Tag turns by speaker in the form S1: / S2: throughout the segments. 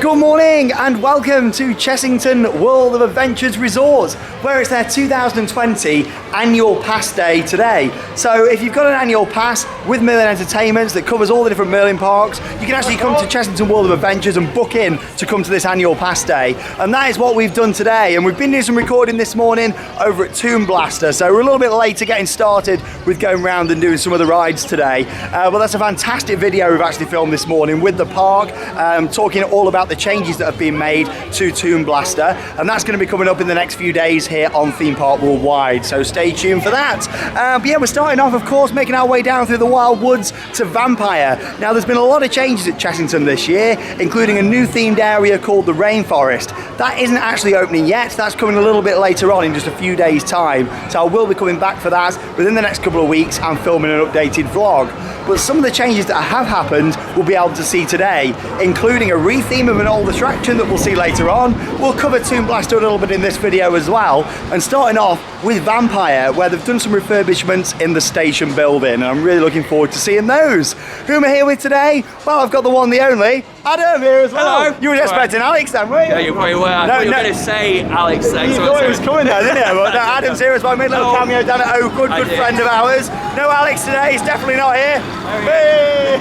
S1: Good morning and welcome to Chessington World of Adventures Resort, where it's their 2020 annual pass day today. So if you've got an annual pass with Merlin Entertainments that covers all the different Merlin parks, you can actually come to Chessington World of Adventures and book in to come to this annual pass day. And that is what we've done today. And we've been doing some recording this morning over at Toon Blaster. So we're a little bit late to getting started with going around and doing some of the rides today. But that's a fantastic video we've actually filmed this morning with the park, talking all about the changes that have been made to Toon Blaster, and that's going to be coming up in the next few days here on Theme Park Worldwide, so stay tuned for that. But yeah, we're starting off, of course, making our way down through the wild woods to Vampire. Now, there's been a lot of changes at Chessington this year, including a new themed area called the Rainforest. That isn't actually opening yet, that's coming a little bit later on in just a few days' time, so I will be coming back for that within the next couple of weeks and filming an updated vlog. But some of the changes that have happened we'll be able to see today, including a re-theme of an old attraction that we'll see later on. We'll cover Toon Blaster a little bit in this video as well, and starting off with Vampire, where they've done some refurbishments in the station building, and I'm really looking forward to seeing those. Who am I here with today? Well, I've got the one, the only, Adam here as well.
S2: Hello.
S1: You were expecting Alex then, weren't you?
S2: Yeah, you probably were. I thought you were going to say Alex then.
S1: You thought he was coming there, didn't you? But no, Adam's here as well. I made a little cameo down at Oakwood, good friend of ours. No Alex today, he's definitely not here. Hey.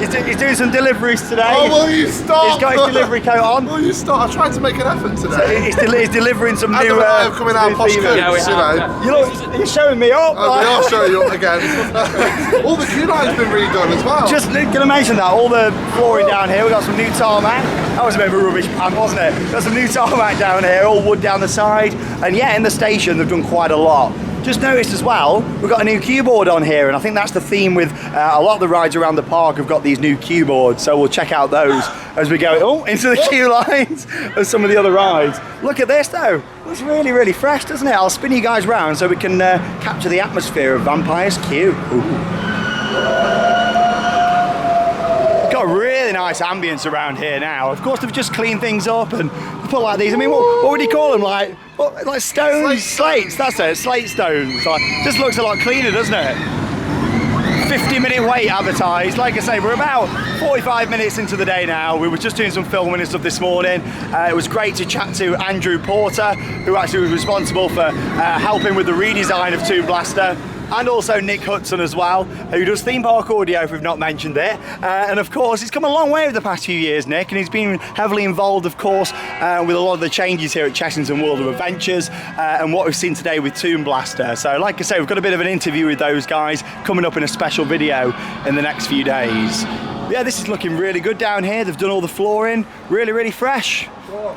S1: He's doing some deliveries today.
S3: Oh, will you stop?
S1: He's got his delivery coat on.
S3: Will you stop? I tried to make an effort today.
S1: So he's delivering some
S3: Adam
S1: new...
S3: and I have come in our posh coats,
S1: you know. You're showing me up.
S3: We are showing you up again. All the queue line's been redone as well.
S1: Just going to mention that, all the flooring down here, we've got some new tarmac. That was a bit of a rubbish pan, wasn't it? Got some new tarmac down here, all wood down the side. And yeah, in the station, they've done quite a lot. Just noticed as well, we've got a new cue board on here, and I think that's the theme with a lot of the rides around the park have got these new cue boards, so we'll check out those as we go into the queue lines of some of the other rides. Look at this though, looks really, really fresh, doesn't it? I'll spin you guys round so we can capture the atmosphere of Vampire's queue. Got a really nice ambience around here now. Of course, they've just cleaned things up and put like these. I mean, what would you call them? Like stones, slates. That's it, slate stones. Like, just looks a lot cleaner, doesn't it? 50-minute wait advertised. Like I say, we're about 45 minutes into the day now. We were just doing some filming and stuff this morning. It was great to chat to Andrew Porter, who actually was responsible for helping with the redesign of Toon Blaster. And also Nick Hudson as well, who does theme park audio, if we've not mentioned it. And of course, he's come a long way over the past few years, Nick, and he's been heavily involved, of course, with a lot of the changes here at Chessington World of Adventures and what we've seen today with Toon Blaster. So like I say, we've got a bit of an interview with those guys coming up in a special video in the next few days. Yeah, this is looking really good down here. They've done all the flooring, really, really fresh.
S3: Sure.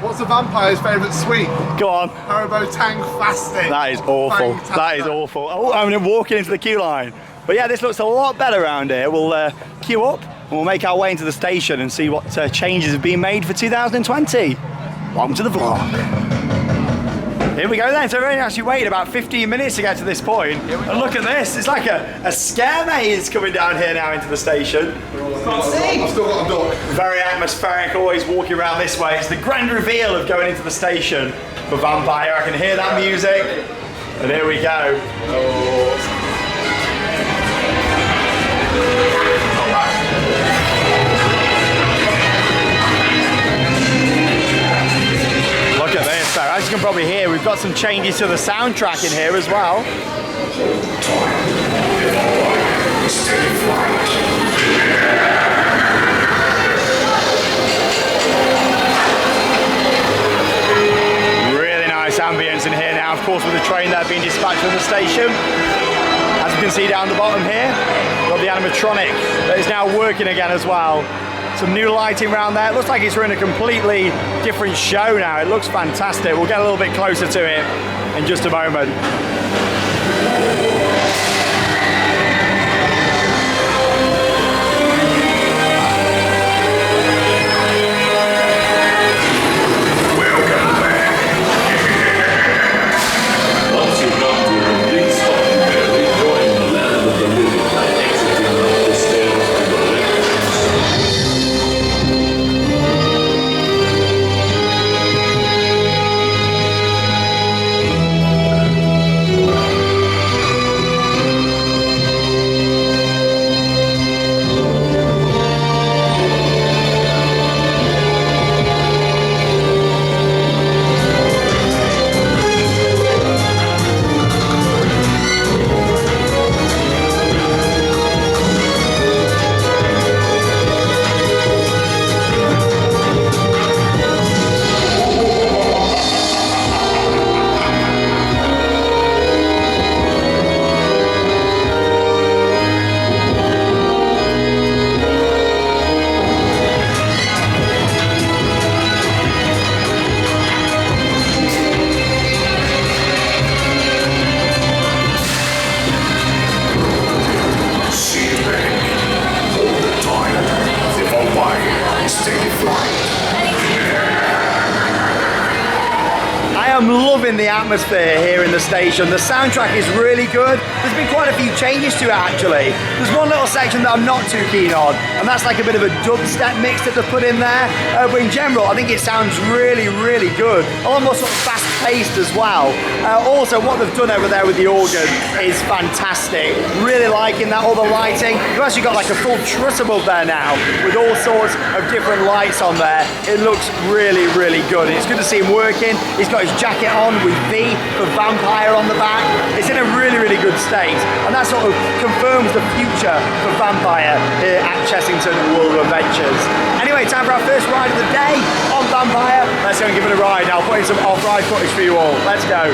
S3: What's the Vampire's favourite sweet?
S1: Go on.
S3: Haribo Tang Fasting.
S1: That is awful. That is awful. Oh, I'm walking into the queue line. But yeah, this looks a lot better around here. We'll queue up and we'll make our way into the station and see what changes have been made for 2020. Welcome to the vlog. Here we go then, so we've only actually waited about 15 minutes to get to this point. And look at this, it's like a scare maze coming down here now into the station.
S3: Can't see. I've still got a duck.
S1: Very atmospheric, always walking around this way. It's the grand reveal of going into the station for Vampire. I can hear that music. And here we go. Look at this. So as you can probably hear, we've got some changes to the soundtrack in here as well. Really nice ambience in here now, of course, with the train that being dispatched from the station. As you can see down the bottom here, we've got the animatronic that is now working again as well. Some new lighting around there. It looks like it's running a completely different show now. It looks fantastic. We'll get a little bit closer to it in just a moment. I'm loving the atmosphere here in the station. The soundtrack is really good. There's been quite a few changes to it actually. There's one little section that I'm not too keen on, and that's like a bit of a dubstep mix that they've put in there. But in general, I think it sounds really, really good. A lot more sort of fast-paced as well. Also, what they've done over there with the organ is fantastic. Really liking that, all the lighting. You've actually got like a full truss above there now with all sorts of different lights on there. It looks really, really good. It's good to see him working. He's got his jacket on with V for Vampire on the back. It's in a really, really good state, and that sort of confirms the future for Vampire here at Chessington World of Adventures. Anyway, time for our first ride of the day on Vampire. Let's go and give it a ride. I'll put in some off-ride footage for you all. Let's go.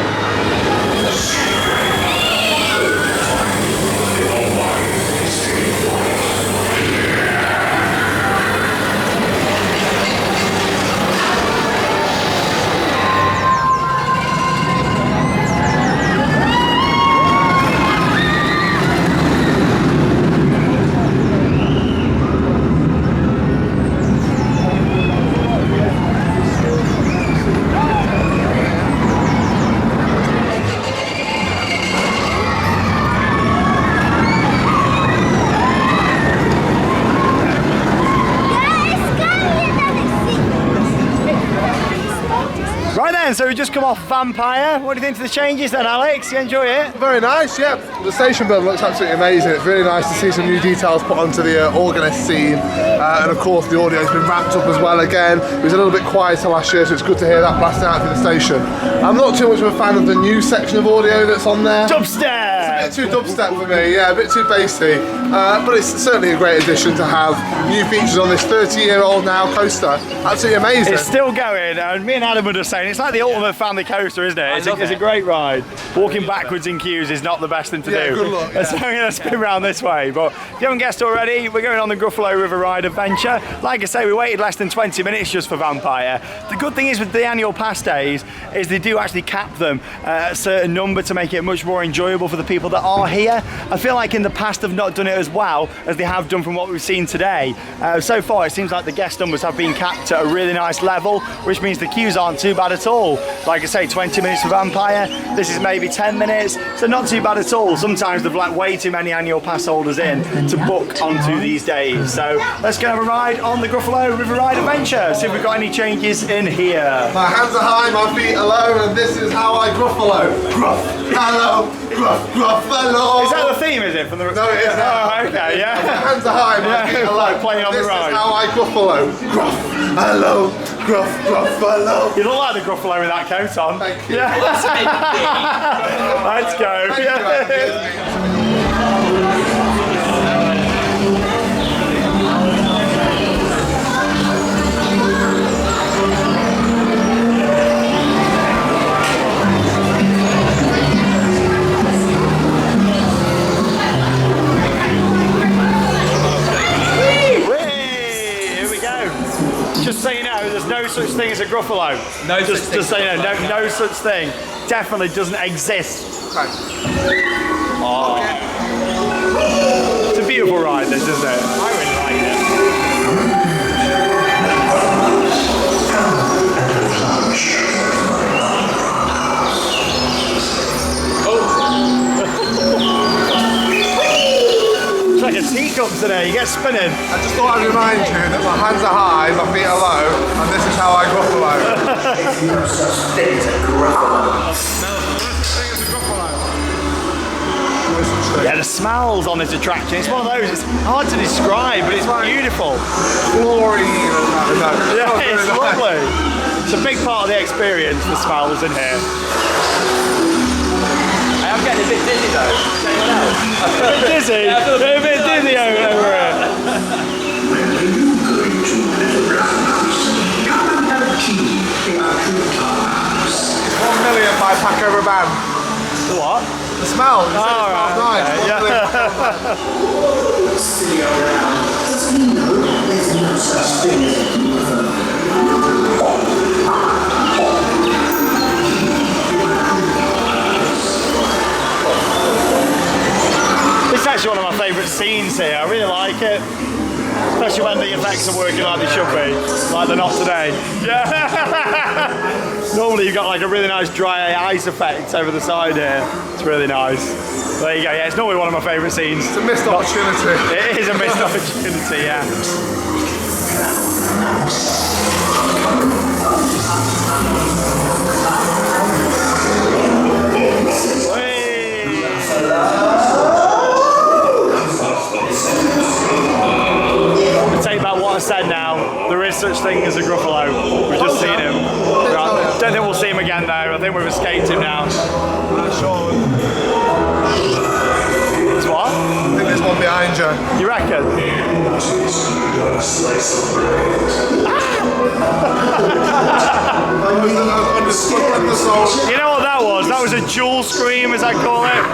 S1: So we just come off Vampire. What do you think of the changes then, Alex? You enjoy it?
S3: Very nice, yeah. The station build looks absolutely amazing. It's really nice to see some new details put onto the organist scene. And of course the audio's been ramped up as well again. It was a little bit quieter last year, so it's good to hear that blasting out through the station. I'm not too much of a fan of the new section of audio that's on there.
S1: Dubstep!
S3: It's a bit too dubstep for me, yeah, a bit too bassy. But it's certainly a great addition to have new features on this 30-year-old now coaster. Absolutely amazing.
S1: It's still going, and me and Adam were just saying, it's like the ultimate family coaster, isn't it? It's a great ride. Walking backwards in queues is not the best thing to do.
S3: Good luck. Yeah.
S1: So I'm going to spin around this way. But if you haven't guessed already, we're going on the Gruffalo River Ride Adventure. Like I say, we waited less than 20 minutes just for Vampire. The good thing is with the annual pass days is they do actually cap them at a certain number to make it much more enjoyable for the people that are here. I feel like in the past they've not done it as well as they have done from what we've seen today. So far it seems like the guest numbers have been capped at a really nice level, which means the queues aren't too bad at all. Like I say, 20 minutes for Vampire, this is maybe 10 minutes, so not too bad at all. Sometimes they've let way too many annual pass holders in to book onto these days. So let's go have a ride on the Gruffalo River Ride Adventure, see if we've got any changes in here.
S3: My hands are high, my feet are low, and this is how I Gruffalo. Gruffalo, Gruffalo.
S1: Is that the theme, is it? From the...
S3: No, it isn't.
S1: Oh, okay, yeah.
S3: My hands are high, my feet are low.
S1: Like playing on the ride.
S3: This is how I Gruffalo. Gruffalo, Gruffalo.
S1: You look like the Gruffalo with that coat on.
S3: Thank you.
S1: Yeah. Let's go.
S3: Thank you. Just so you know, there's no such thing as a Gruffalo.
S2: No
S1: just
S2: such thing.
S1: so you know, no such thing. Definitely doesn't exist.
S3: Okay.
S1: Oh. It's a beautiful ride, this, isn't it? I really like it. It's like a teacup today, you get spinning.
S3: I just thought I'd remind you that my hands are high, my feet are low, and this is how I Gruffalo.
S4: No such thing as a Gruffalo.
S1: Yeah, the smells on this attraction, it's one of those, it's hard to describe, but it's beautiful.
S3: Chlorine and that.
S1: Yeah, it's lovely. It's a big part of the experience, the smells in here.
S2: I'm getting a bit dizzy though. Anyone else?
S1: A bit dizzy?
S2: Yeah,
S1: a bit dizzy over here.
S3: $1 million by Pack Over Band.
S1: The what?
S3: The smell.
S1: Oh, right.
S3: Nice.
S1: Okay,
S4: Silly around. Does he know there's no such thing as a Gruffalo?
S1: This is actually one of my favourite scenes here. I really like it. Especially when the effects brakes are working like they should be, like they're not today. Yeah. Normally you've got like a really nice dry ice effect over the side here. It's really nice. There you go. Yeah, it's normally one of my favourite scenes.
S3: It's a missed opportunity.
S1: It is a missed opportunity. Yeah. Take back what I said now. There is such thing as a Gruffalo. We've just seen him. Right. Don't think we'll see him again though. I think we've escaped him now.
S3: Sure.
S1: It's what?
S3: I think there's one behind you.
S1: You reckon? You know what that was? That was a jewel scream, as I call it.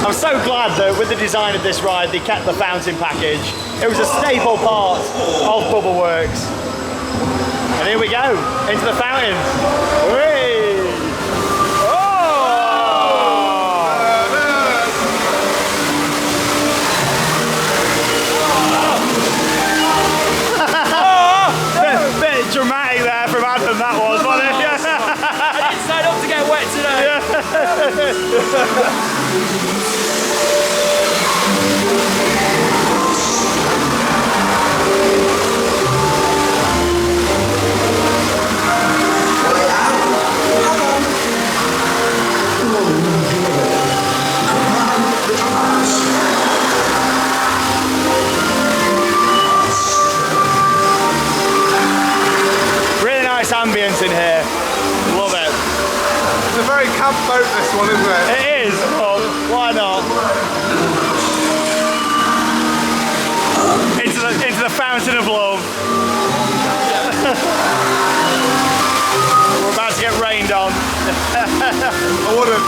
S1: I'm so glad that with the design of this ride they kept the fountain package. It was a staple part of Bubbleworks. And here we go, into the fountain. Whee! Oh! Bit dramatic there from Adam, that was, wasn't it?
S2: I didn't sign up to get wet today.
S1: Really nice ambience in here. Love it.
S3: It's a very camp boat, this one, isn't it?
S1: It is. Well, why not? Into the fountain of love. We're about to get rained on.
S3: I wouldn't.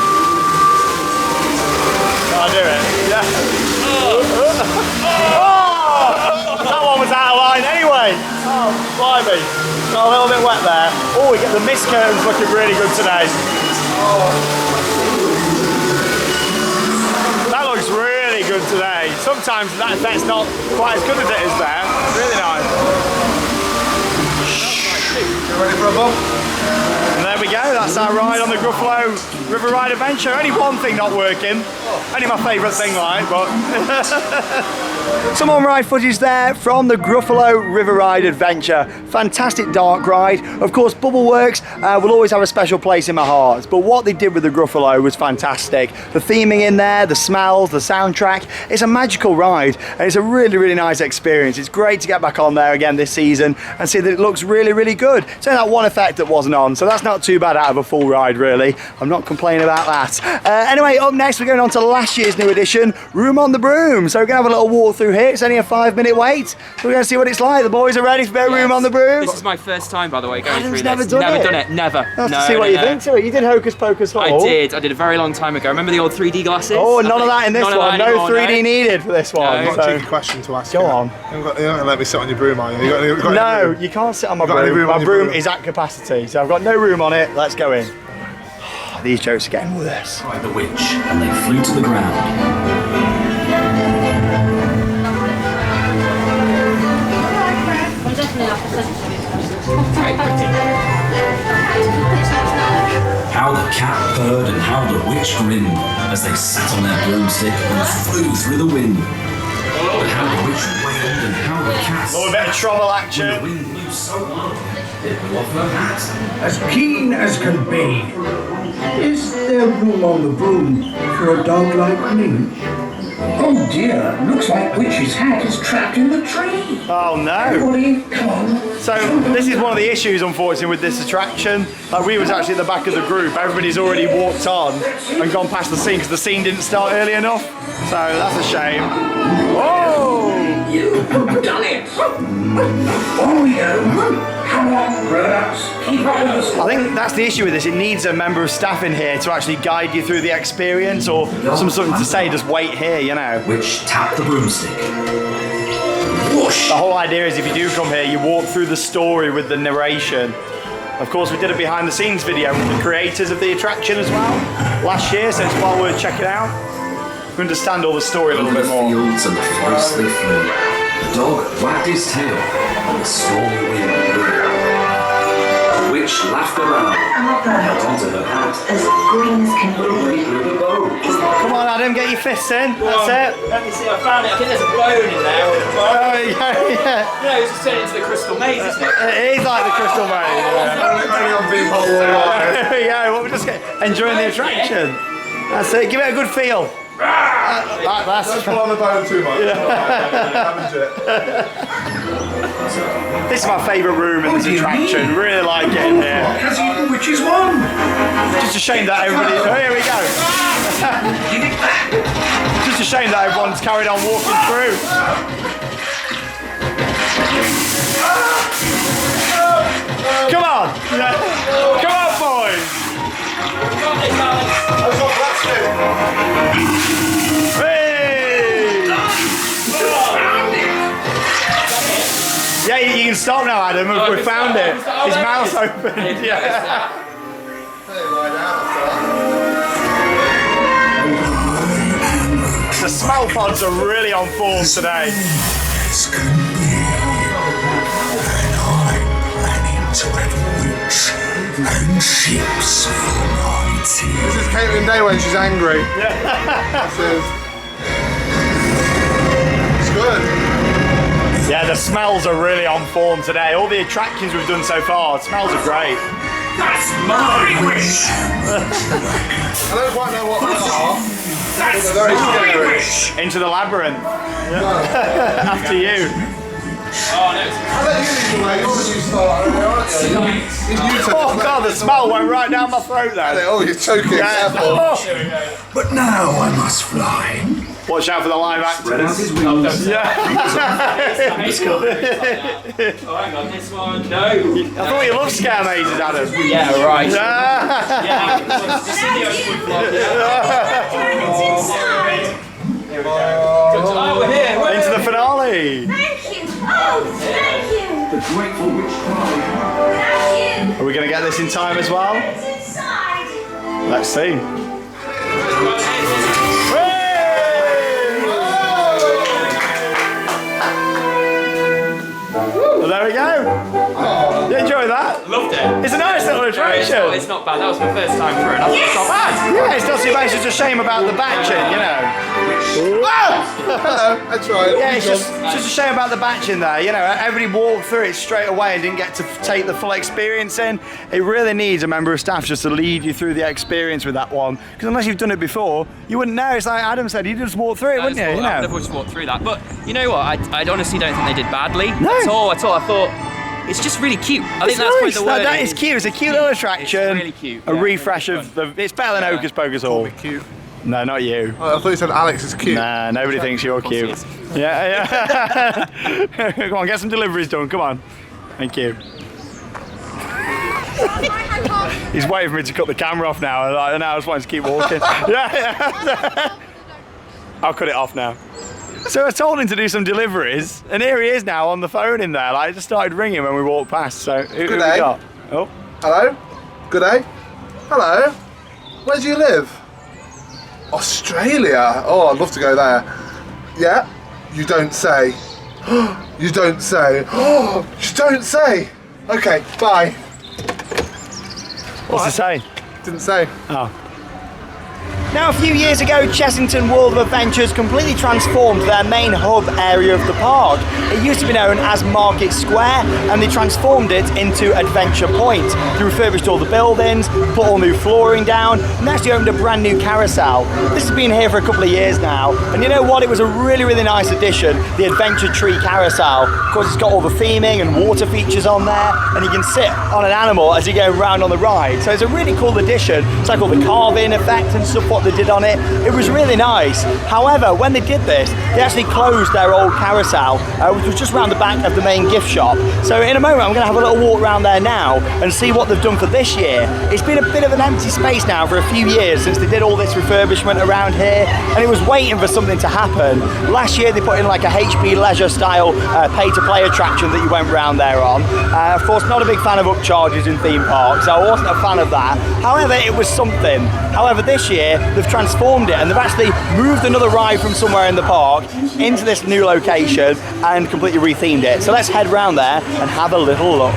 S1: I'll do it. Yeah. Oh! That one was out of line anyway. Oh, blimey. Got a little bit wet there. Oh, we get the mist curtains looking really good today. That looks really good today. Sometimes that effect's not quite as good as it is there. Really nice.
S3: You ready for a bump?
S1: And there we go, that's our ride on the Gruffalo River Ride Adventure. Only one thing not working. Only my favourite thing, like, but... Some on-ride footage there from the Gruffalo River Ride Adventure. Fantastic dark ride. Of course, Bubbleworks will always have a special place in my heart, but what they did with the Gruffalo was fantastic. The theming in there, the smells, the soundtrack. It's a magical ride, and it's a really, really nice experience. It's great to get back on there again this season and see that it looks really, really good. It's only that one effect that wasn't on, so that's not too bad out of a full ride, really. I'm not complaining about that. Anyway, up next, we're going on to last year's new edition, Room on the Broom. So we're going to have a little walk through here. It's only a 5-minute wait. So we're going to see what it's like. The boys are ready for their Room on the Broom.
S2: This is my first time, by the way, going through
S1: never
S2: this.
S1: done
S2: Never
S1: it.
S2: done it. Never.
S1: Let's see what you think to it. You did Hocus Pocus Hall.
S2: I did. I did a very long time ago. Remember the old 3D glasses?
S1: Oh, none of that in this one. No 3D needed for this one.
S3: I've got a
S1: So.
S3: cheeky question to ask
S1: Go
S3: you.
S1: on.
S3: You're not going to let me sit on your broom, are you? You got
S1: No,
S3: any room?
S1: you can't sit on my
S3: got any
S1: broom.
S3: room on
S1: My
S3: your
S1: broom
S3: broom?
S1: is at capacity, so I've got no room on it. Let's go in. These jokes are getting worse.
S5: By the witch, and they flew to the ground. How the cat purred and how the witch grinned as they sat on their broomstick and flew through the wind. But how the witch wailed and how the cat
S1: A little bit of trouble
S5: when the
S1: action.
S5: wind blew so hard it blew off her hat.
S4: As keen as can be. Is there room on the broom for a dog like me? Oh dear, looks like Witch's hat is trapped in the tree.
S1: Oh no.
S4: Everybody, come on.
S1: So this is one of the issues, unfortunately, with this attraction. Like, we was actually at the back of the group. Everybody's already walked on and gone past the scene because the scene didn't start early enough. So that's a shame. Oh!
S4: You've done it. On we go. Come on, grown-ups. Keep up with us.
S1: I think that's the issue with this. It needs a member of staff in here to actually guide you through the experience, or something to say, just wait here, you know.
S5: Which tapped the broomstick. push.
S1: The whole idea is if you do come here, you walk through the story with the narration. Of course, we did a behind the scenes video with the creators of the attraction as well last year, so it's well worth checking out. We understand all the story a little
S5: Over
S1: bit
S5: the
S1: more.
S5: fields and the forests they flew. The dog wagged his tail and the stormy wind blew. The witch laughed aloud, held onto her hat.
S6: As green as can
S5: The wind blew the bow.
S1: Come on, Adam, get your fists in. That's it.
S2: Let me see, I found it. I think there's a bone in there.
S1: Oh, yeah.
S2: No, it's just turned into the crystal maze, isn't it?
S1: It is like the Crystal Maze.
S3: Only on people
S1: There we go. Well, we're just enjoying the attraction. That's it. Give it a good feel. That's
S3: Don't pull on the bone too much. Damage it.
S1: This is my favourite room in this attraction. Really like getting here.
S4: Has eaten witch's wand.
S1: Just a shame that everybody. Oh, here we go.
S4: Give it back.
S1: Just a shame that everyone's carried on walking through. Come on! Come on, boys! Hey! Yeah, you can stop now, Adam. We found it. His mouth's open. Yeah. The smell pods are really on form today.
S4: As can be. And I'm planning to have witch and ships for my tea.
S3: This is Caitlin Day when she's angry. This is. It's good.
S1: Yeah, the smells are really on form today. All the attractions we've done so far, the smells are great.
S4: That's my wish.
S3: I don't quite know what they are.
S4: That's
S3: They're very
S4: my
S3: scary.
S4: wish.
S1: Into the labyrinth. After you.
S2: Oh, no, it's
S3: I'll let you lead the way. You're the new starter, aren't you? He's new to
S1: Oh god, the smell went right down my throat there.
S3: Oh, you're choking. Careful.
S1: Oh.
S4: But now I must fly.
S1: Watch out for the live
S5: Spread out
S1: actors.
S5: his wings.
S1: Yeah.
S2: Oh, hang on, this one. No.
S1: I thought you loved scare mazes, Adam.
S2: Yeah, right.
S1: Yeah.
S2: Yeah. Just in the open Oh, we're here.
S1: Into the finale.
S6: Thank you. Oh, thank you.
S5: The grateful witch cried.
S6: Thank you.
S1: Are we going to get this in time as well?
S6: It's inside.
S1: Let's see. Well, there we go. You enjoy that?
S2: Loved it.
S1: It's a nice little attraction.
S2: It's not bad. That was my first time through, and I thought it's not bad.
S1: Yeah, it's not too bad. It's just a shame about the batching, you know.
S3: Hello, I tried.
S1: Yeah, it's just a shame about the batching there. You know, everybody walked through it straight away and didn't get to take the full experience in. It really needs a member of staff just to lead you through the experience with that one. Because unless you've done it before, you wouldn't know. It's like Adam said, you just walk through it, wouldn't you? You
S2: I
S1: know.
S2: would have just walked through that. But you know what? I honestly don't think they did badly.
S1: No.
S2: At all. I thought it's just really cute. I think
S1: It's
S2: that's
S1: nice.
S2: the word.
S1: That is cute. It's a cute little attraction.
S2: It's really cute.
S1: A
S2: Yeah,
S1: refresh
S2: really
S1: of the. It's better than Hocus Pocus Hall.
S3: Cute.
S1: No, not you.
S3: I thought you said Alex is cute.
S1: Nah, nobody thinks you're
S2: course he
S1: cute.
S2: is.
S1: Yeah. Come on, get some deliveries done. Come on. Thank you. He's waiting for me to cut the camera off now. And I just wanted to keep walking. Yeah. I'll cut it off now. So I told him to do some deliveries, and here he is now on the phone in there. Like, it just started ringing when we walked past. So who we
S3: day.
S1: got? Oh,
S3: Hello? Good day? Hello? Where do you live? Australia? Oh, I'd love to go there. Yeah? You don't say. You don't say. Oh, you don't say. Okay, bye.
S1: what's it say?
S3: Didn't say.
S1: Oh. Now, a few years ago, Chessington World of Adventures completely transformed their main hub area of the park. It used to be known as Market Square, and they transformed it into Adventure Point. They refurbished all the buildings, put all new flooring down, and actually opened a brand new carousel. This has been here for a couple of years now, and you know what? It was a really, really nice addition, the Adventure Tree Carousel. Of course, it's got all the theming and water features on there, and you can sit on an animal as you're going round on the ride. So it's a really cool addition. It's like all the carving effect and stuff what they did on it. It was really nice. However, when they did this, they actually closed their old carousel, which was just around the back of the main gift shop. So in a moment, I'm going to have a little walk around there now and see what they've done for this year. It's been a bit of an empty space now for a few years since they did all this refurbishment around here, and it was waiting for something to happen. Last year, they put in like a HB Leisure style pay-to-play attraction that you went round there on. Of course, not a big fan of upcharges in theme parks, so I wasn't a fan of that. However, it was something. However, this year, they've transformed it and they've actually moved another ride from somewhere in the park into this new location and completely rethemed it. So let's head round there and have a little look.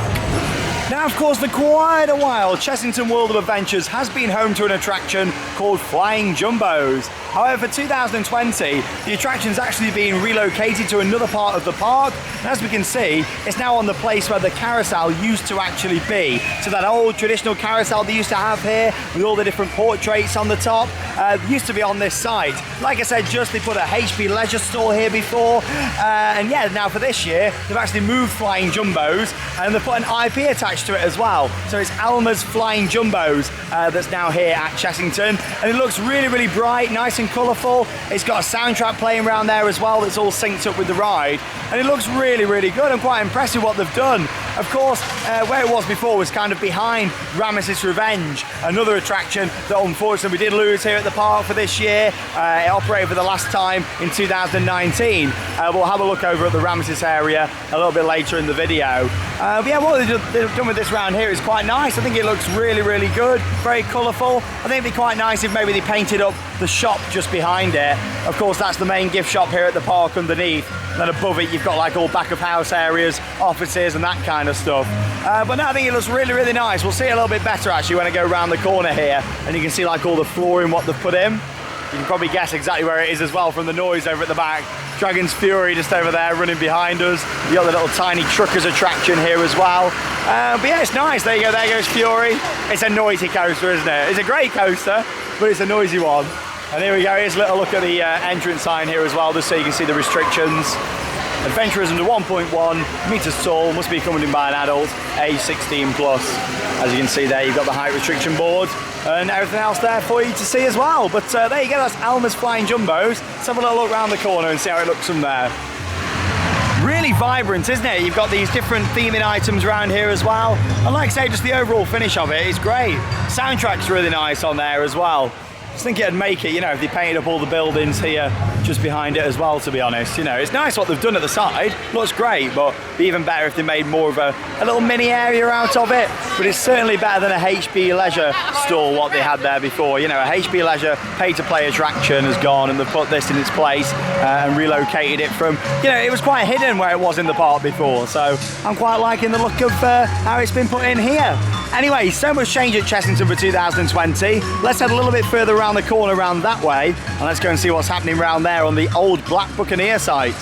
S1: Now, of course, for quite a while, Chessington World of Adventures has been home to an attraction called Flying Jumbos. However, for 2020, the attraction's actually been relocated to another part of the park. And as we can see, it's now on the place where the carousel used to actually be. So that old traditional carousel they used to have here with all the different portraits on the top used to be on this site. Like I said, they put a HP Leisure store here before. And yeah, now for this year, they've actually moved Flying Jumbos and they've put an IP attached to it as well. So it's Alma's Flying Jumbos that's now here at Chessington. And it looks really, really bright, nice and colourful. It's got a soundtrack playing around there as well that's all synced up with the ride. And it looks really, really good. I'm quite impressed with what they've done. Of course, where it was before was kind of behind Rameses Revenge, another attraction that unfortunately we did lose here at the park for this year. It operated for the last time in 2019. We'll have a look over at the Rameses area a little bit later in the video. But yeah, what they've done with this round here is quite nice. I think it looks really, really good, very colourful. I think it'd be quite nice if maybe they painted up the shop just behind it. Of course, that's the main gift shop here at the park underneath. And then above it, you've got like all back of house areas, offices and that kind of stuff. But no, I think it looks really, really nice. We'll see it a little bit better actually when I go around the corner here and you can see like all the flooring, what they've put in. You can probably guess exactly where it is as well from the noise over at the back. Dragon's Fury just over there running behind us. You got the little tiny truckers attraction here as well. But yeah, it's nice. There you go, there goes Fury. It's a noisy coaster, isn't it? It's a great coaster, but it's a noisy one. And here we go, here's a little look at the entrance sign here as well, just so you can see the restrictions. Adventurers under 1.1 meters tall, must be accompanied by an adult, age 16 plus. As you can see there, you've got the height restriction board and everything else there for you to see as well. But there you go, that's Alma's Flying Jumbos. Let's have a little look around the corner and see how it looks from there. Really vibrant, isn't it? You've got these different theming items around here as well. And like I say, just the overall finish of it is great. Soundtrack's really nice on there as well. I just think it'd make it, you know, if they painted up all the buildings here just behind it as well, to be honest. You know, it's nice what they've done at the side, looks great, but it'd be even better if they made more of a little mini area out of it. But it's certainly better than a HB Leisure store, what they had there before. You know, a HB Leisure pay-to-play attraction has gone and they've put this in its place and relocated it from, you know, it was quite hidden where it was in the park before. So I'm quite liking the look of how it's been put in here. Anyway, so much change at Chessington for 2020. Let's head a little bit further around the corner around that way and let's go and see what's happening around there on the old Black Buccaneer site.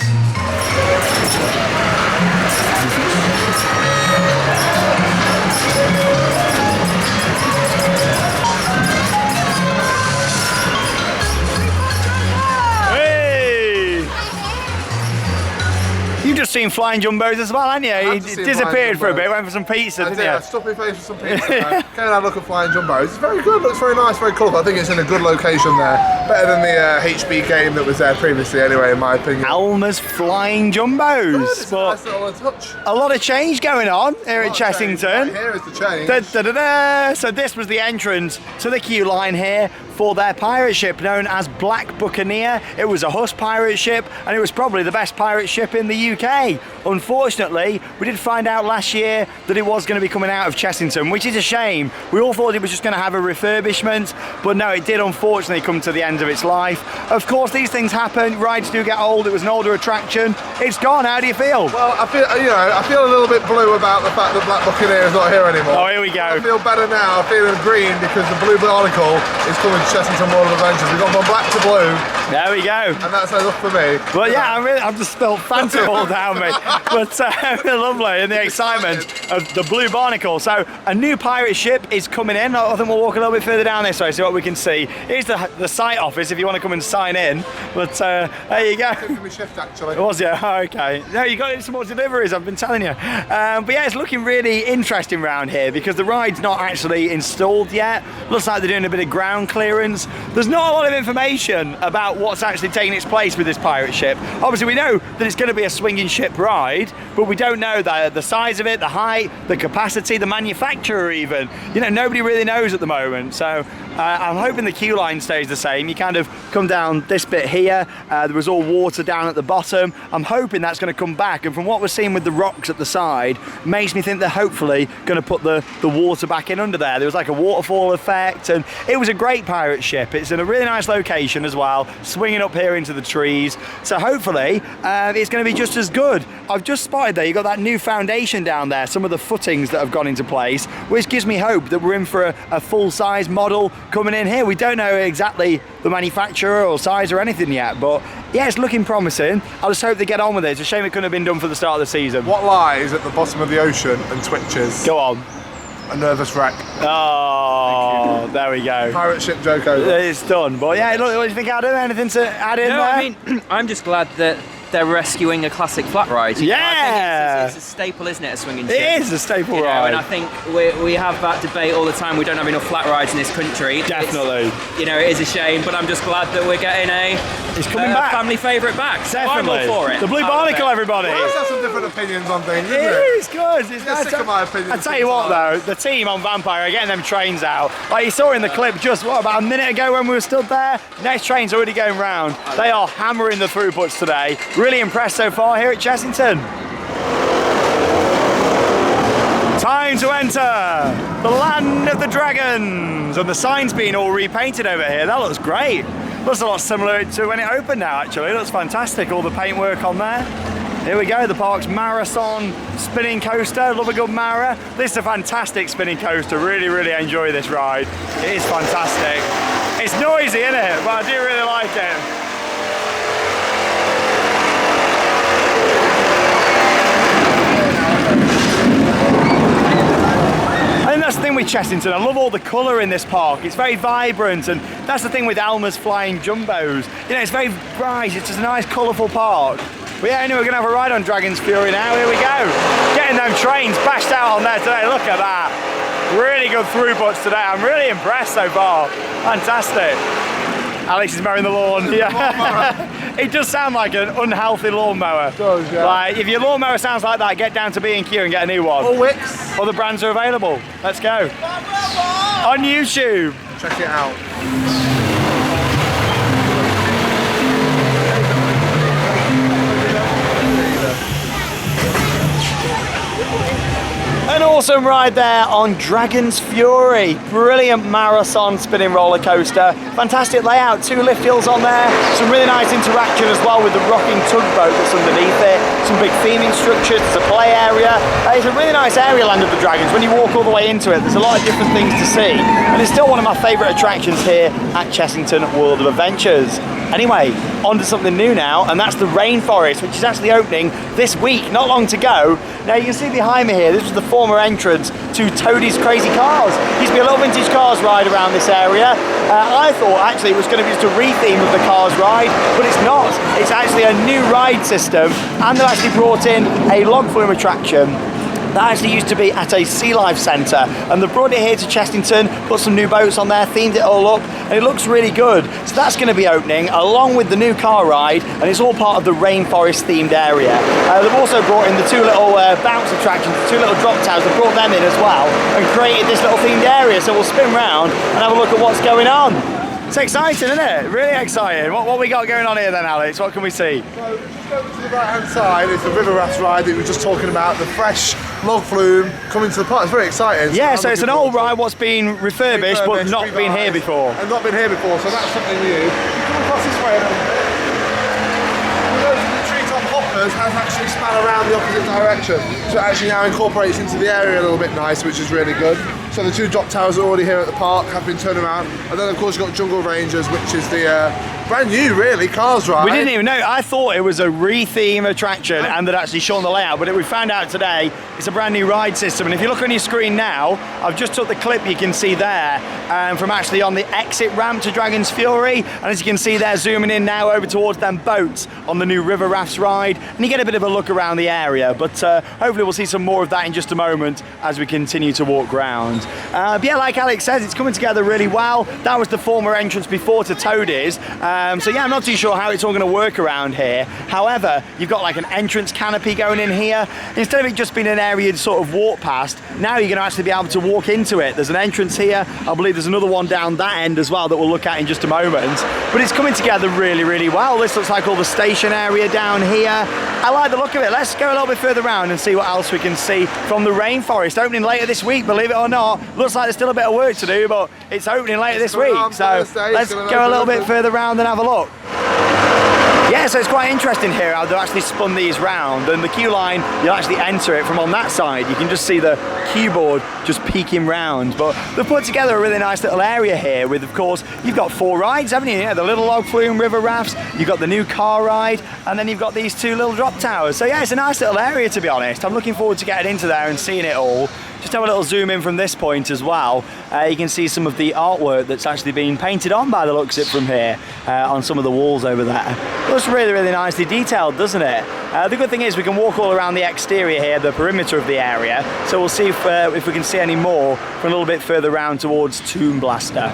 S1: You've just seen Flying Jumbos as well, haven't you? He disappeared for a bit, went for some pizza, didn't you?
S3: I stuffed my face for some pizza. Came and had a look at Flying Jumbos. It's very good, looks very nice, very colourful. I think it's in a good location there. Better than the HB game that was there previously anyway, in my opinion.
S1: Alma's Flying Jumbos.
S3: It's a nice little touch.
S1: A lot of change going on here at Chessington.
S3: Right, here is the change.
S1: Da, da, da, da. So this was the entrance to the queue line here for their pirate ship known as Black Buccaneer. It was a Huss pirate ship and it was probably the best pirate ship in the UK. Unfortunately, we did find out last year that it was going to be coming out of Chessington, which is a shame. We all thought it was just going to have a refurbishment, but no, it did unfortunately come to the end of its life. Of course, these things happen. Rides do get old. It was an older attraction. It's gone. How do you feel?
S3: Well, I feel, you know, I feel a little bit blue about the fact that Black Buccaneer is not here anymore.
S1: Oh, here we go.
S3: I feel better now. I'm feeling green because the blue barnacle is coming to Chessington World of Adventures. We've gone from black to blue.
S1: There we go.
S3: And that's enough for me.
S1: Well, yeah, I've just spilled Fanta all down me. But lovely, in the excitement of the Blue Barnacle. So a new pirate ship is coming in. I think we'll walk a little bit further down this way, see what we can see. Here's the site office if you want to come and sign in. But there you go.
S3: For my shift, actually.
S1: Was you? Oh, okay. No, you got some more deliveries, I've been telling you. But yeah, it's looking really interesting around here because the ride's not actually installed yet. Looks like they're doing a bit of ground clearance. There's not a lot of information about what's actually taking its place with this pirate ship. Obviously, we know that it's going to be a swinging ship ride, but we don't know the size of it, the height, the capacity, the manufacturer even. You know, nobody really knows at the moment. So I'm hoping the queue line stays the same. You kind of come down this bit here. There was all water down at the bottom. I'm hoping that's going to come back. And from what we're seeing with the rocks at the side, makes me think they're hopefully going to put the water back in under there. There was like a waterfall effect, and it was a great pirate ship. It's in a really nice location as well, swinging up here into the trees. So hopefully it's going to be just as good. I've just spotted there, you've got that new foundation down there, some of the footings that have gone into place, which gives me hope that we're in for a full-size model coming in here. We don't know exactly the manufacturer or size or anything yet, but yeah, it's looking promising. I just hope they get on with it. It's a shame it couldn't have been done for the start of the season.
S3: What lies at the bottom of the ocean and twitches?
S1: Go on.
S3: A nervous wreck.
S1: Oh, there we go.
S3: Pirate ship joke over.
S1: It's done. But yeah, look, what do you think, Adam? Anything to add in
S2: No,
S1: there?
S2: I mean, I'm just glad that they're rescuing a classic flat ride.
S1: Yeah.
S2: I think it's a staple, isn't it, a swinging ship?
S1: It is a staple
S2: You know,
S1: ride.
S2: and I think we have that debate all the time. We don't have enough flat rides in this country.
S1: Definitely.
S2: You know, it is a shame, but I'm just glad that we're getting
S1: It's coming back.
S2: family favourite back. So I'm
S1: Definitely.
S2: all for it.
S1: The Blue
S2: I love
S1: Barnacle,
S2: it.
S1: everybody.
S3: We always have some different opinions on things, isn't
S1: It
S3: it?
S1: is good. It's
S3: Get sick of my opinion
S1: I tell you what though, the team on Vampire are getting them trains out. Like you saw in the clip just about a minute ago when we were stood there. Next train's already going round. They are hammering the throughputs today. Really impressed so far here at Chessington. Time to enter the land of the dragons, and the sign's been all repainted over here. That looks great. Looks a lot similar to when it opened now, actually. It looks fantastic, all the paintwork on there. Here we go, the park's marathon spinning coaster. Love a good Mara. This is a fantastic spinning coaster. Really, really enjoy this ride. It is fantastic. It's noisy, isn't it? But I do really like it. I think that's the thing with Chessington. I love all the colour in this park. It's very vibrant, and that's the thing with Alma's Flying Jumbos. You know, it's very bright. It's just a nice, colourful park. But yeah, anyway, we're going to have a ride on Dragon's Fury now. Here we go. Getting them trains bashed out on there today. Look at that. Really good throughputs today. I'm really impressed so far. Fantastic. Alex is mowing the lawn. Yeah. It does sound like an unhealthy lawnmower.
S3: It does, yeah.
S1: Like, if your lawnmower sounds like that, get down to B&Q and get a new one.
S3: Or Wix.
S1: Other brands are available. Let's go. On YouTube.
S3: Check it out.
S1: An awesome ride there on Dragon's Fury. Brilliant marathon spinning roller coaster. Fantastic layout, 2 lift hills on there. Some really nice interaction as well with the rocking tugboat that's underneath it. Some big theming structures, there's a play area. It's a really nice area, Land of the Dragons. When you walk all the way into it, there's a lot of different things to see. And it's still one of my favourite attractions here at Chessington World of Adventures. Anyway, on to something new now, and that's the Rainforest, which is actually opening this week, not long to go. Now you can see behind me here, this was the former entrance to Toadie's Crazy Cars. Used to be a little vintage cars ride around this area. I thought actually it was going to be just a re-theme of the cars ride, but it's not. It's actually a new ride system, and they've actually brought in a log flume attraction that actually used to be at a sea life centre, and they've brought it here to Chessington, put some new boats on there, themed it all up, and it looks really good. So that's going to be opening along with the new car ride, and it's all part of the Rainforest themed area. They've also brought in the 2 little bounce attractions, the 2 little drop towers. They've brought them in as well and created this little themed area, so we'll spin round and have a look at what's going on. It's exciting, isn't it? Really exciting. What we got going on here then, Alex? What can we see?
S3: So, just over to the right-hand side is the river raft ride that we were just talking about, the fresh log flume coming to the park. It's very exciting.
S1: Yeah, so it's an old ride what's been refurbished but not been here before.
S3: And not been here before, so that's something new. You come across this way a little bit. Those are the treetop hoppers has actually span around the opposite direction. So it actually now incorporates into the area a little bit nice, which is really good. So the 2 drop towers are already here at the park, have been turned around. And then of course you've got Jungle Rangers, which is the brand new, really, cars, right?
S1: We didn't even know. I thought it was a re-theme attraction and they'd actually shown the layout, but we found out today it's a brand new ride system. And if you look on your screen now, I've just took the clip you can see there from actually on the exit ramp to Dragon's Fury. And as you can see there, zooming in now over towards them boats on the new River Rafts ride. And you get a bit of a look around the area, but hopefully we'll see some more of that in just a moment as we continue to walk around. But yeah, like Alex says, it's coming together really well. That was the former entrance before to Toadie's. So yeah, I'm not too sure how it's all going to work around here. However, you've got like an entrance canopy going in here. Instead of it just being an area to sort of walk past, now you're going to actually be able to walk into it. There's an entrance here. I believe there's another one down that end as well that we'll look at in just a moment. But it's coming together really, really well. This looks like all the station area down here. I like the look of it. Let's go a little bit further around and see what else we can see from the Rainforest. Opening later this week, believe it or not. Looks like there's still a bit of work to do, but it's opening later this week. So let's go a little bit further around and have a look. Yeah, so it's quite interesting here how they've actually spun these round, and the queue line, you'll actually enter it from on that side. You can just see the queue board just peeking round, but they've put together a really nice little area here with, of course, you've got 4 rides, haven't you? Yeah, the little log flume river rafts, you've got the new car ride, and then you've got these 2 little drop towers. So yeah, it's a nice little area, to be honest. I'm looking forward to getting into there and seeing it all. Just have a little zoom in from this point as well. You can see some of the artwork that's actually been painted on by the looks of it from here on some of the walls over there. It looks really, really nicely detailed, doesn't it? The good thing is we can walk all around the exterior here, the perimeter of the area. So we'll see if we can see any more from a little bit further around towards Tomb Blaster.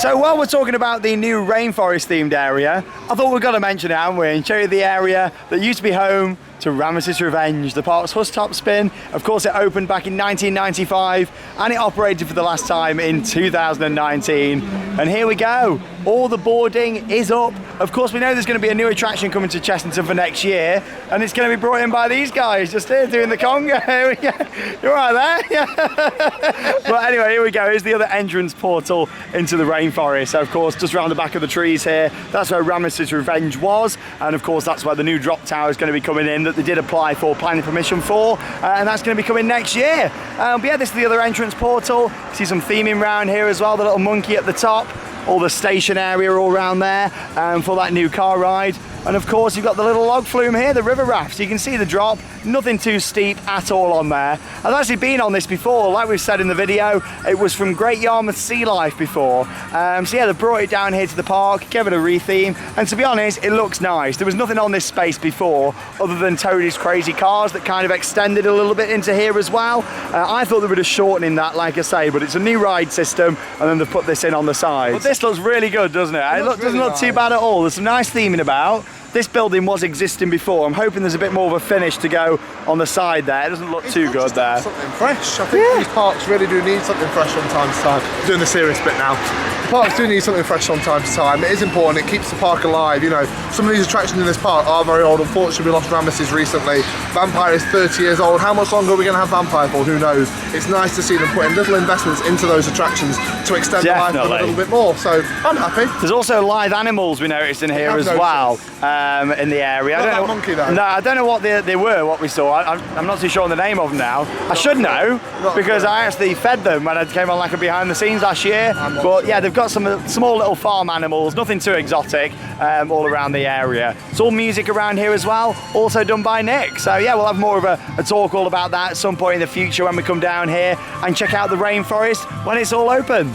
S1: So while we're talking about the new Rainforest themed area, I thought we've got to mention it, haven't we, and show you the area that used to be home to Rameses Revenge, the park's Huss Top Spin. Of course, it opened back in 1995 and it operated for the last time in 2019. And here we go. All the boarding is up. Of course, we know there's going to be a new attraction coming to Chessington for next year, and it's going to be brought in by these guys just here doing the conga. Here we go. You're right there. But anyway, here we go. Here's the other entrance portal into the Rainforest. So, of course, just around the back of the trees here, that's where Rameses Revenge was. And of course, that's where the new drop tower is going to be coming in that they did apply for planning permission for. And that's going to be coming next year. But yeah, this is the other entrance portal. See some theming around here as well. The little monkey at the top. All the station area all around there for that new car ride. And of course you've got the little log flume here, the river raft. So you can see the drop, nothing too steep at all on there. I've actually been on this before, like we've said in the video. It was from Great Yarmouth Sea Life before. So yeah, they brought it down here to the park, gave it a re-theme. And to be honest, it looks nice. There was nothing on this space before other than Toadie's crazy cars that kind of extended a little bit into here as well. I thought they were just shortening that, like I say, but it's a new ride system and then they've put this in on the side. But this looks really good, doesn't it? It doesn't look too bad at all. There's some nice theming about. This building was existing before. I'm hoping there's a bit more of a finish to go on the side there. It doesn't look too good there.
S3: Something fresh. I think these parks really do need something fresh from time to time. Doing the serious bit now. The parks do need something fresh from time to time. It is important. It keeps the park alive. You know, some of these attractions in this park are very old. Unfortunately, we lost Rameses recently. Vampire is 30 years old. How much longer are we going to have Vampire for? Who knows? It's nice to see them putting little investments into those attractions to extend the life of them a little bit more. So I'm happy.
S1: There's also live animals we noticed in here as well. In the area.
S3: Not that monkey though.
S1: No, I don't know what they were, what we saw. I'm not too sure on the name of them now. I should know because I actually fed them when I came on like a behind the scenes last year. But yeah, they've got some small little farm animals, nothing too exotic, all around the area. It's all music around here as well, also done by Nick. So yeah, we'll have more of a talk all about that at some point in the future when we come down here and check out the Rainforest when it's all open.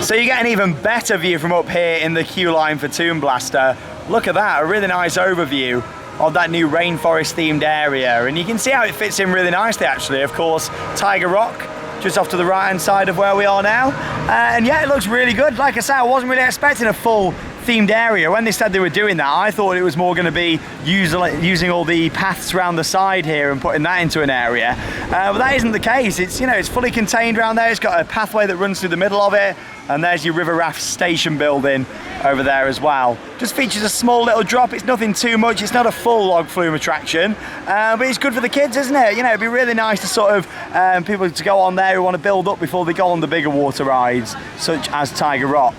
S1: So you get an even better view from up here in the queue line for Tomb Blaster. Look at that, a really nice overview of that new Rainforest themed area. And you can see how it fits in really nicely actually. Of course, Tiger Rock, just off to the right hand side of where we are now. And yeah, it looks really good. Like I say, I wasn't really expecting a full themed area. When they said they were doing that, I thought it was more going to be using all the paths around the side here and putting that into an area. But that isn't the case. It's, you know, it's fully contained around there. It's got a pathway that runs through the middle of it. And there's your River Raft station building over there as well. Just features a small little drop. It's nothing too much. It's not a full log flume attraction, but it's good for the kids, isn't it? You know, it'd be really nice to sort of people to go on there who want to build up before they go on the bigger water rides, such as Tiger Rock.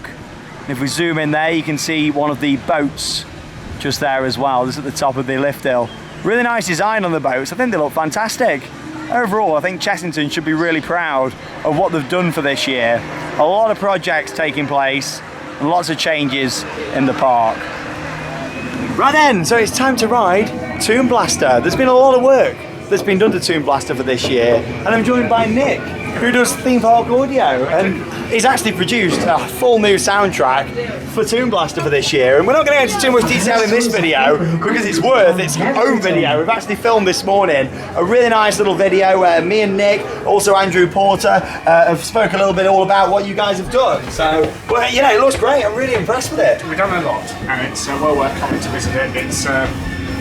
S1: And if we zoom in there, you can see one of the boats just there as well. This is at the top of the lift hill. Really nice design on the boats. I think they look fantastic. Overall, I think Chessington should be really proud of what they've done for this year. A lot of projects taking place, and lots of changes in the park. Right then, so it's time to ride Toon Blaster. There's been a lot of work that's been done to Toon Blaster for this year, and I'm joined by Nick, who does theme park audio, and he's actually produced a full new soundtrack for Toon Blaster for this year. And we're not going to go into too much detail in this video because it's worth its own video. We've actually filmed this morning a really nice little video where me and Nick, also Andrew Porter, have spoke a little bit all about what you guys have done. So, well, you know, it looks great. I'm really impressed with it.
S7: We've done a lot, and it's well worth coming to visit it. It's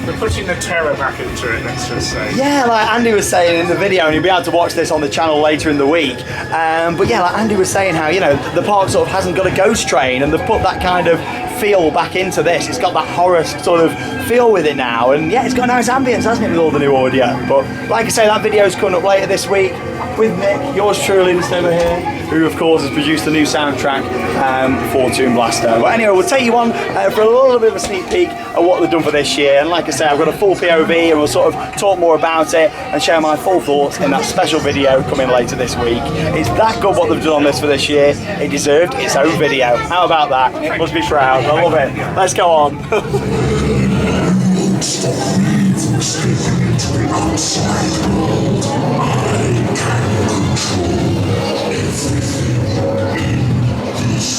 S7: we're putting the terror back into it, let's just say.
S1: Yeah, like Andy was saying in the video, and you'll be able to watch this on the channel later in the week. But yeah, like Andy was saying how, you know, the park sort of hasn't got a ghost train, and they've put that kind of feel back into this. It's got that horror sort of feel with it now, and yeah, it's got a nice ambience, hasn't it, with all the new audio. But like I say, that video's coming up later this week with Nick, yours truly, just over here, who of course has produced the new soundtrack for Toon Blaster. But anyway, we'll take you on for a little bit of a sneak peek at what they've done for this year. And like I say, I've got a full POV, and we'll sort of talk more about it and share my full thoughts in that special video coming later this week. It's that good what they've done on this for this year. It deserved its own video. How about that? It must be proud. I love it. Let's go on.
S8: Stop me from escaping into the outside world. I can control everything in this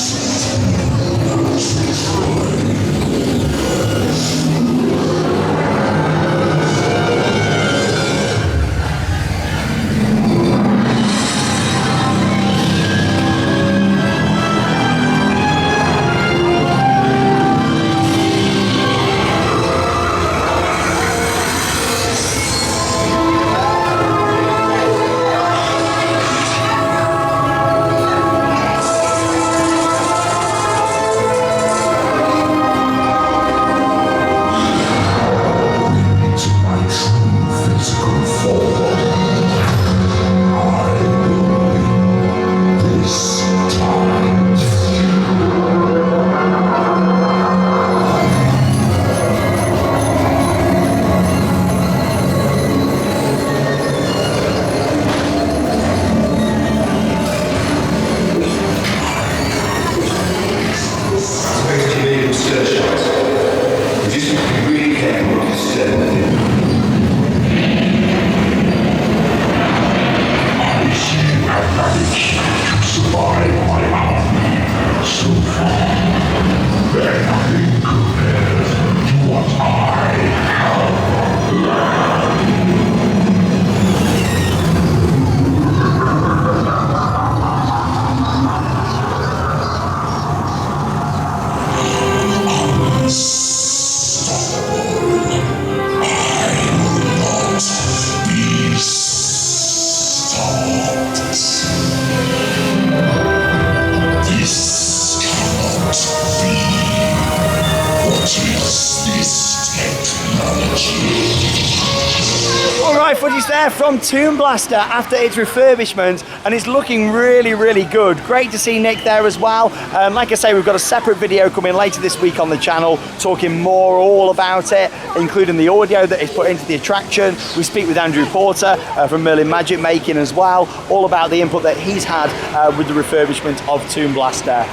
S1: There from Toon Blaster after its refurbishment, and it's looking really, really good. Great to see Nick there as well. Like I say, we've got a separate video coming later this week on the channel talking more all about it, including the audio that is put into the attraction. We speak with Andrew Porter from Merlin Magic Making as well, all about the input that he's had with the refurbishment of Toon Blaster.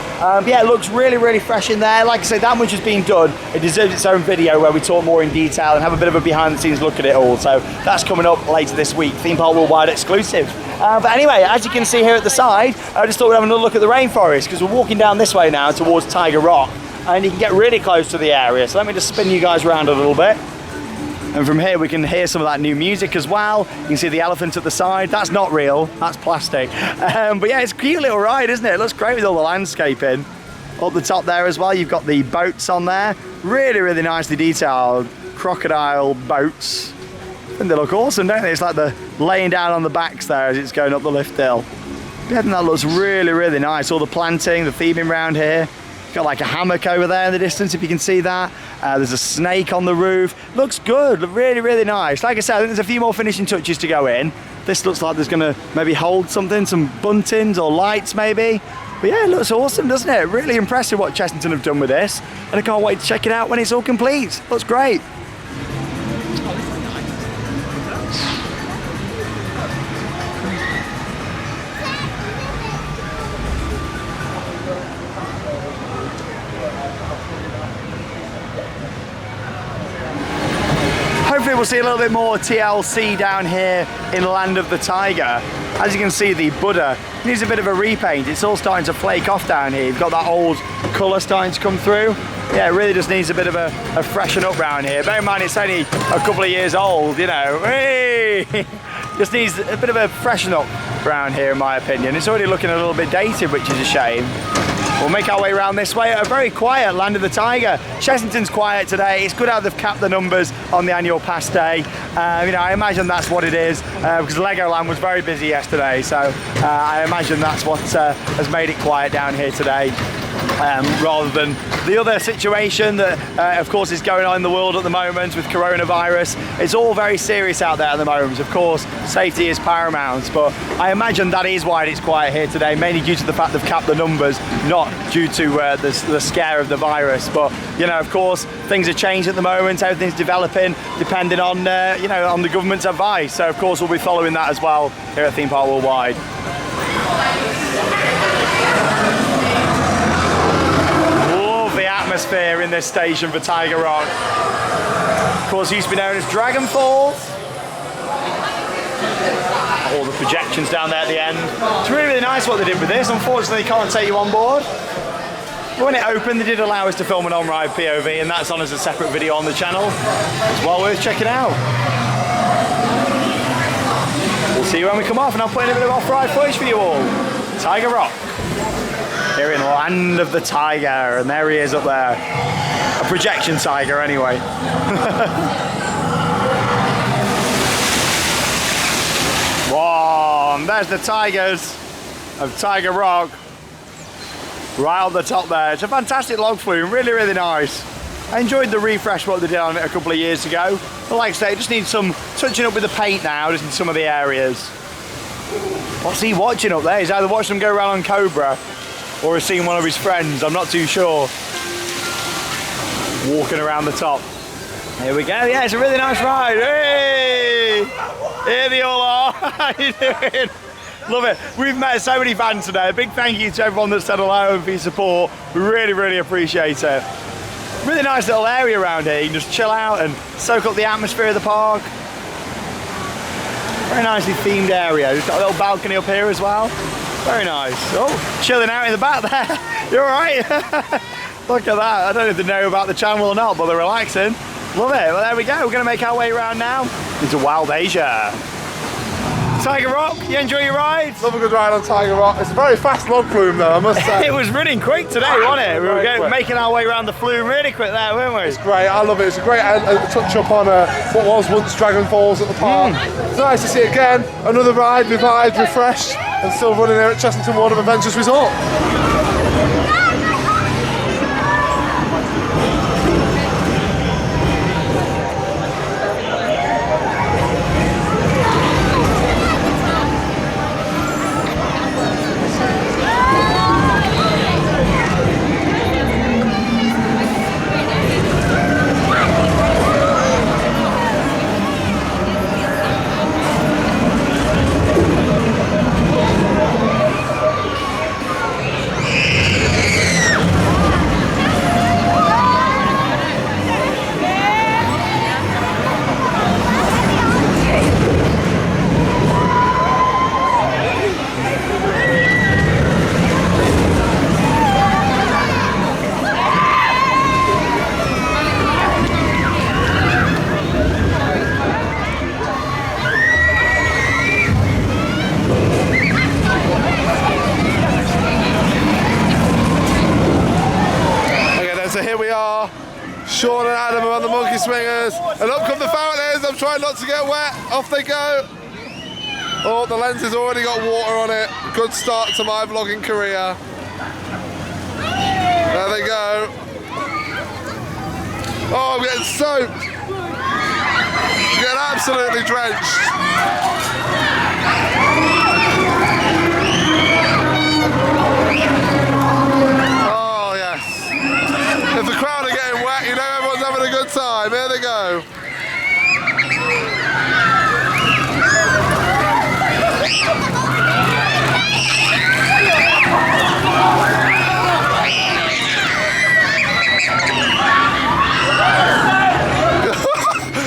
S1: Yeah, it looks really, really fresh in there. Like I say, that much has been done. It deserves its own video where we talk more in detail and have a bit of a behind the scenes look at it all. So that's coming up later this week, Theme Park Worldwide exclusive. But anyway, as you can see here at the side, I just thought we'd have another look at the rainforest, because we're walking down this way now towards Tiger Rock, and you can get really close to the area. So let me just spin you guys around a little bit. And from here we can hear some of that new music as well. You can see the elephant at the side. That's not real, that's plastic. But yeah, it's a cute little ride, isn't it? It looks great with all the landscaping. Up the top there as well, you've got the boats on there. Really, really nicely detailed crocodile boats. And they look awesome, don't they? It's like they're laying down on the backs there as it's going up the lift hill. Yeah, and that looks really, really nice. All the planting, the theming around here. Got like a hammock over there in the distance, if you can see that. There's a snake on the roof. Looks good, really, really nice. Like I said, I think there's a few more finishing touches to go in. This looks like there's gonna maybe hold something, some buntings or lights maybe. But yeah, it looks awesome, doesn't it? Really impressive what Chessington have done with this. And I can't wait to check it out when it's all complete. Looks great. we'll see a little bit more TLC down here in Land of the Tiger. As you can see, the Buddha needs a bit of a repaint. It's all starting to flake off down here. You've got that old colour starting to come through. Yeah, it really just needs a bit of a freshen up round here. Bear in mind, it's only a couple of years old, you know. Hey! Just needs a bit of a freshen up round here, in my opinion. It's already looking a little bit dated, which is a shame. We'll make our way around this way. A very quiet Land of the Tiger. Chessington's quiet today. It's good how they've capped the numbers on the annual pass day. You know, I imagine that's what it is because Legoland was very busy yesterday. So I imagine that's what has made it quiet down here today. Rather than the other situation that of course is going on in the world at the moment with coronavirus. It's all very serious out there at the moment. Of course, safety is paramount, but I imagine that is why it's quiet here today, mainly due to the fact they've capped the numbers, not due to the scare of the virus. But you know, of course, things have changed at the moment. Everything's developing depending on you know, on the government's advice. So of course we'll be following that as well here at Theme Park Worldwide. Atmosphere in this station for Tiger Rock. Of course, it used to be known as Dragon Falls. All the projections down there at the end. It's really, really nice what they did with this. Unfortunately, they can't take you on board. But when it opened, they did allow us to film an on-ride POV, and that's on as a separate video on the channel. It's well worth checking out. We'll see you when we come off, and I'll put in a bit of off-ride footage for you all. Tiger Rock. Here in Land of the Tiger, and there he is up there. A projection tiger anyway. Whoa, and there's the tigers of Tiger Rock. Right on the top there. It's a fantastic log flume, really, really nice. I enjoyed the refresh what they did on it a couple of years ago. But like I say, it just needs some touching up with the paint now, just in some of the areas. What's he watching up there? He's either watching them go around on Cobra, or has seen one of his friends, I'm not too sure. Walking around the top. Here we go, yeah, it's a really nice ride. Hey! Here they all are. How you doing? Love it. We've met so many fans today. A big thank you to everyone that said hello and for your support. We really, really appreciate it. Really nice little area around here. You can just chill out and soak up the atmosphere of the park. Very nicely themed area. We've got a little balcony up here as well. Very nice. Oh, chilling out in the back there. You're all right. Look at that. I don't know if they know about the channel or not, but they're relaxing. Love it. Well, there we go. We're going to make our way around now into Wild Asia. Tiger Rock, you enjoy your ride?
S3: Love a good ride on Tiger Rock. It's a very fast log flume though, I must say.
S1: It was running quick today, wasn't it? We were making our way around the flume really quick there, weren't we?
S3: It's great, I love it. It's a great touch up on what was once Dragon Falls at the park. It's nice to see again, another ride, revived, refreshed, and still running here at Chessington World of Adventures Resort. Sean and Adam are on the monkey swingers, and up come the fountains. I'm trying not to get wet. Off they go. Oh, the lens has already got water on it. Good start to my vlogging career. There they go. Oh, I'm getting soaked. I'm getting absolutely drenched. Oh, yes. If the crowd are getting wet, you know everyone's having a good time. Here they go.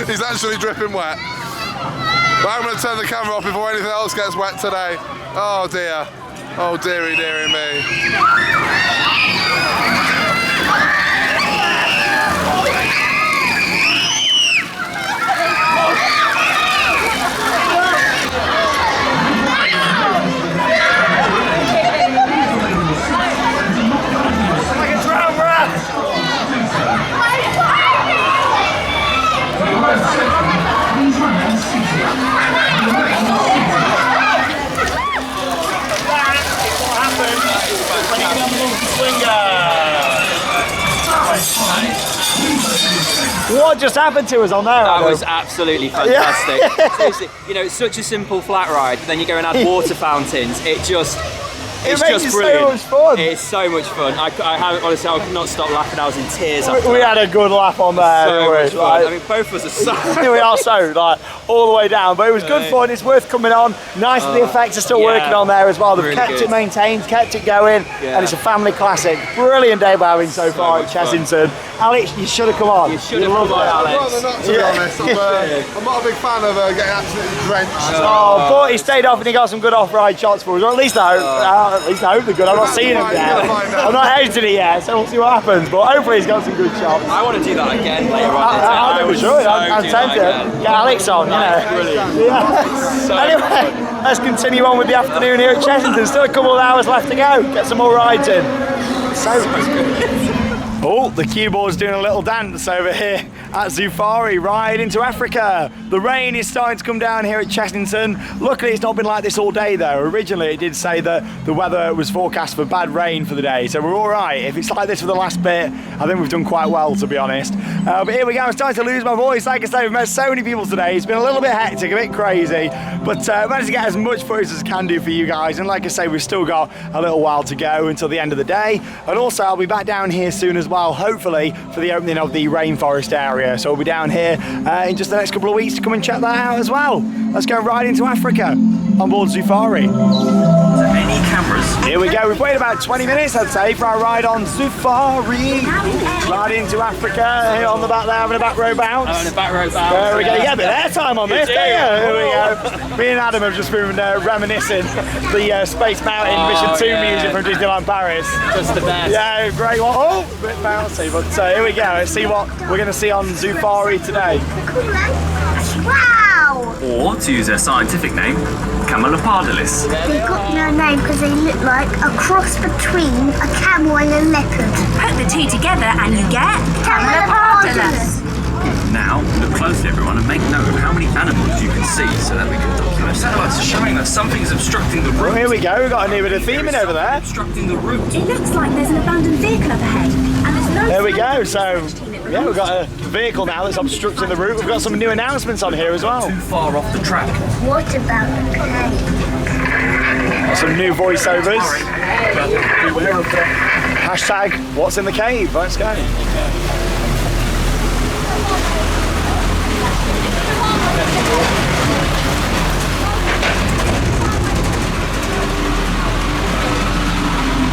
S3: He's actually dripping wet. But I'm going to turn the camera off before anything else gets wet today. Oh dear. Oh dearie, dearie me.
S1: What just happened to us on there?
S2: That was absolutely fantastic. Seriously, you know, it's such a simple flat ride, but then you go and add water fountains. It's just
S1: makes
S2: brilliant.
S1: so much fun.
S2: It's so much fun. Honestly, I could not stop laughing. I was in tears.
S1: We had a good laugh on there.
S2: So much fun.
S1: Like,
S2: I mean, both of us are so.
S1: we are so like all the way down, but it was good fun. It's worth coming on. Nice that the effects are still working on there as well. They've
S2: really
S1: kept
S2: good.
S1: it maintained, kept it going, and it's a family classic. Brilliant day we're having so far at Chessington. Alex, you should have come on.
S2: You should have come on, Alex.
S3: I'd rather not, to be honest. I'm not a big fan of getting absolutely drenched.
S1: But he stayed off and he got some good off-ride shots for us. Or at least I hope they're good. I'm not seeing them yet. I'm not editing it yet, so we'll see what happens. But hopefully he's got some good shots.
S2: I want to do that again later on.
S1: I think we should. I'm tempted. Get Alex on, you know.
S2: Brilliant.
S1: Yeah. Anyway, let's continue on with the afternoon here at Chessington. Still a couple of hours left to go. Get some more rides in. So good. Oh, the cue board's doing a little dance over here at Zufari, ride into Africa. The rain is starting to come down here at Chessington. Luckily, it's not been like this all day though. Originally, it did say that the weather was forecast for bad rain for the day, so we're all right. If it's like this for the last bit, I think we've done quite well, to be honest. But here we go, I'm starting to lose my voice. Like I say, we've met so many people today. It's been a little bit hectic, a bit crazy, but I managed to get as much footage as I can do for you guys. And like I say, we've still got a little while to go until the end of the day. And also, I'll be back down here soon as well, hopefully for the opening of the Rainforest area. So we'll be down here in just the next couple of weeks to come and check that out as well. Let's go right into Africa on board Zufari.
S5: Any cameras?
S1: Here we go. We've waited about 20 minutes, I'd say, for our ride on Zufari. Right into Africa, here on the back there, having a back row bounce.
S2: On a back row bounce.
S1: There we go. You get a bit of airtime on this, don't you? Here we go. Me and Adam have just been reminiscing the Space Mountain Mission 2 music from Disneyland Paris.
S2: Just the best.
S1: Yeah, great one. Oh, a bit bouncy, but here we go. Let's see what we're going to see on Zufari today.
S6: Wow!
S5: Or, to use their scientific name, Camelopardalis.
S6: They got no name because they look like a cross between a camel and a leopard.
S9: Put the two together and you get
S6: Camelopardalis.
S5: Now, look closely everyone and make note of how many animals you can see so that we can document. Satellites are showing that something is obstructing the route.
S1: Well, here we go. We've got a new bit of theming over there.
S5: Obstructing the route.
S9: It looks like there's an abandoned vehicle up ahead. And there's no
S1: There we go. So, yeah, we've got a vehicle now that's obstructing the route. We've got some new announcements on here as well.
S5: Too far off the track.
S6: What about the cave?
S1: Got some new voiceovers. Hashtag what's in the cave. Let's go.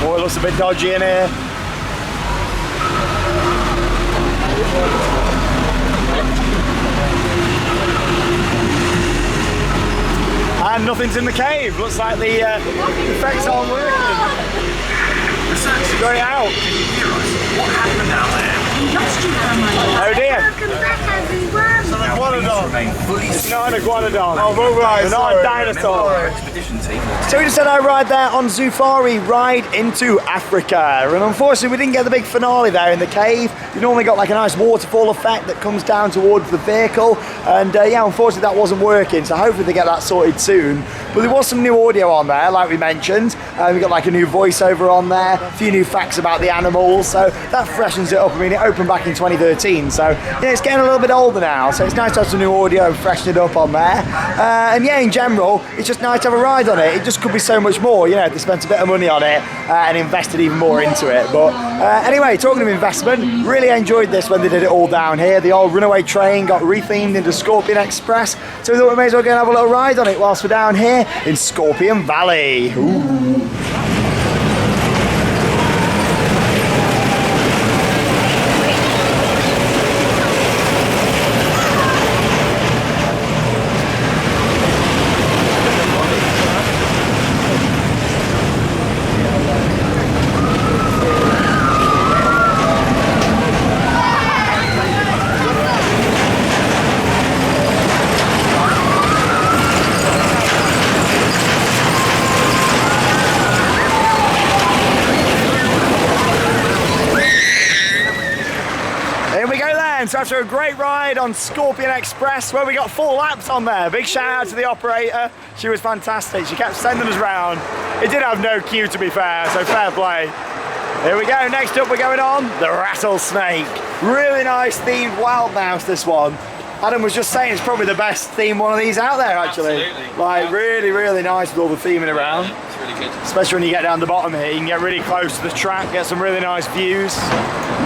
S1: Oh, it looks a bit dodgy in here. And nothing's in the cave. Looks like the effects aren't working. Going out.
S5: What happened out there?
S1: Oh dear.
S6: Welcome back, everyone.
S1: It's not an iguanodon. Oh, right. Not a dinosaur.
S5: Expedition team.
S1: So we just had our ride there on Zufari, ride into Africa. And unfortunately we didn't get the big finale there in the cave. You normally got like a nice waterfall effect that comes down towards the vehicle. And yeah, unfortunately that wasn't working. So hopefully they get that sorted soon. But there was some new audio on there, like we mentioned. We got like a new voiceover on there, a few new facts about the animals. So that freshens it up. I mean, it opened back in 2013. So yeah, it's getting a little bit older now. So it's nice to have some new audio and freshen it up on there. And yeah, in general, it's just nice to have a ride on it. It just could be so much more, you know, if they spent a bit of money on it and invested even more into it. But anyway, talking of investment, really enjoyed this when they did it all down here. The old runaway train got rethemed into Scorpion Express. So we thought we may as well go and have a little ride on it whilst we're down here in Scorpion Valley. Ooh. after a great ride on Scorpion Express where we got 4 laps on there. Big shout out to the operator. She was fantastic. She kept sending us round. It did have no queue, to be fair, so fair play. Here we go. Next up, we're going on the Rattlesnake. Really nice themed wild mouse, this one. Adam was just saying it's probably the best themed one of these out there, actually.
S2: Absolutely.
S1: Like, really, really nice with all the theming around.
S2: It's really good.
S1: Especially when you get down the bottom here, you can get really close to the track, get some really nice views.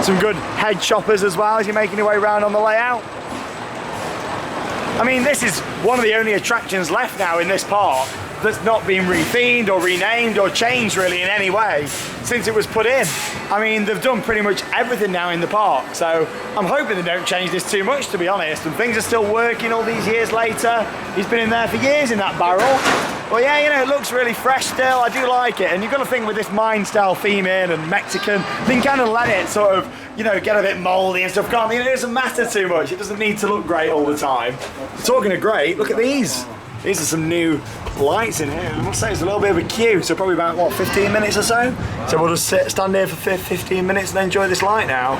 S1: Some good head choppers as well as you're making your way around on the layout. I mean, this is one of the only attractions left now in this park that's not been rethemed or renamed or changed really in any way since it was put in. I mean, they've done pretty much everything now in the park, so I'm hoping they don't change this too much, to be honest, and things are still working all these years later. He's been in there for years in that barrel. Well, yeah, you know, it looks really fresh still. I do like it, and you've got to think with this mine style theming and Mexican, they can kind of let it sort of, you know, get a bit mouldy and stuff, can't they? It doesn't matter too much. It doesn't need to look great all the time. Talking of great, look at these. These are some new lights in here. I must say it's a little bit of a queue, so probably about, what, 15 minutes or so? So we'll just stand here for 15 minutes and enjoy this light now.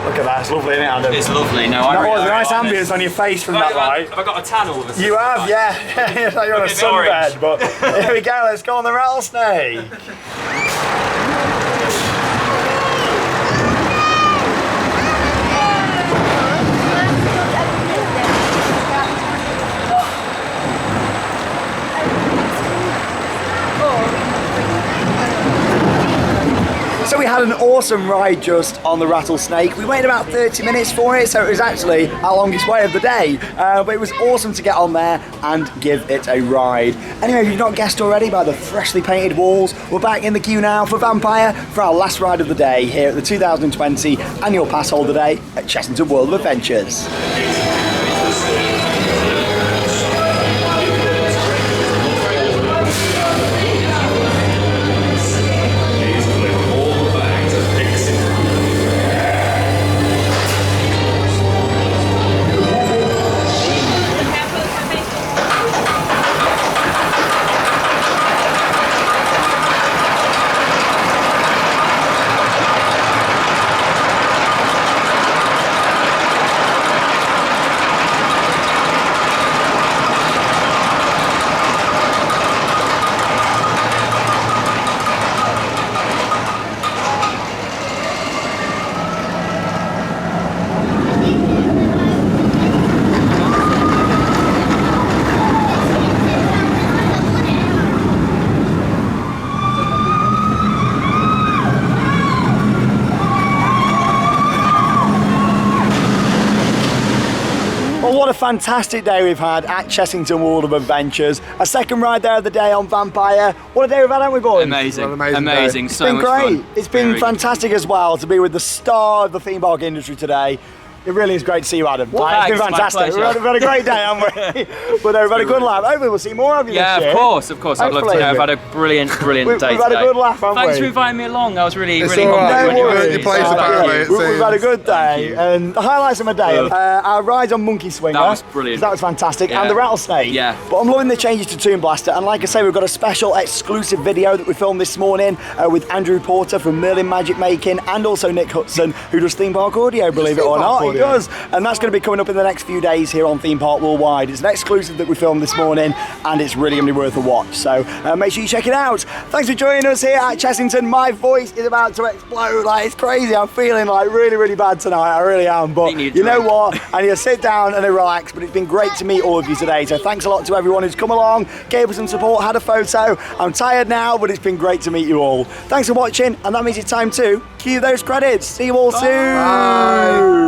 S1: Look at that, it's lovely, isn't it, Adam?
S2: It's lovely. No,
S1: that was a
S2: really
S1: nice ambience on your face from that light.
S2: Have I got a tan all of a sudden?
S1: You have, yeah. It's like you're on a sunbed, but here we go, let's go on the Rattlesnake. So we had an awesome ride just on the Rattlesnake. We waited about 30 minutes for it, so it was actually our longest wait of the day. But it was awesome to get on there and give it a ride. Anyway, if you've not guessed already by the freshly painted walls, we're back in the queue now for Vampire for our last ride of the day here at the 2020 annual pass holder day at Chessington World of Adventures. What a fantastic day we've had at Chessington World of Adventures. A second ride there of the day on Vampire. What a day we've had, haven't we, boys?
S2: Amazing.
S1: Amazing.
S2: So much
S1: great.
S2: fun.
S1: It's been fantastic as well to be with the star of the theme park industry today. It really is great to see you, Adam. It's been fantastic. We've had a great day, haven't we? But we've had a good laugh. Hopefully we'll see more of you this year.
S2: Yeah, of course. I'd love to know. I've had a brilliant day today.
S1: We've had a good laugh, haven't we?
S2: Thanks for inviting me along. I was really
S3: It's
S2: hungry
S3: all right.
S2: when you were
S3: Your place apparently.
S1: We've had a good day, and the highlights of my day, our rides on Monkey Swinger.
S2: That was brilliant.
S1: That was fantastic,
S2: Yeah.
S1: and the Rattlesnake.
S2: Yeah.
S1: But I'm loving the changes to Toon Blaster, and like I say, we've got a special exclusive video that we filmed this morning with Andrew Porter from Merlin Magic Making, and also Nick Hudson, who does theme park audio, believe it or not. He does, and that's going to be coming up in the next few days here on Theme Park Worldwide. It's an exclusive that we filmed this morning, and it's really going to be worth a watch. So make sure you check it out. Thanks for joining us here at Chessington. My voice is about to explode. Like, it's crazy. I'm feeling like really, really bad tonight. I really am. But you know what? I need to sit down and relax. But it's been great to meet all of you today. So thanks a lot to everyone who's come along, gave us some support, had a photo. I'm tired now, but it's been great to meet you all. Thanks for watching, and that means it's time to cue those credits. See you all soon.
S3: Bye.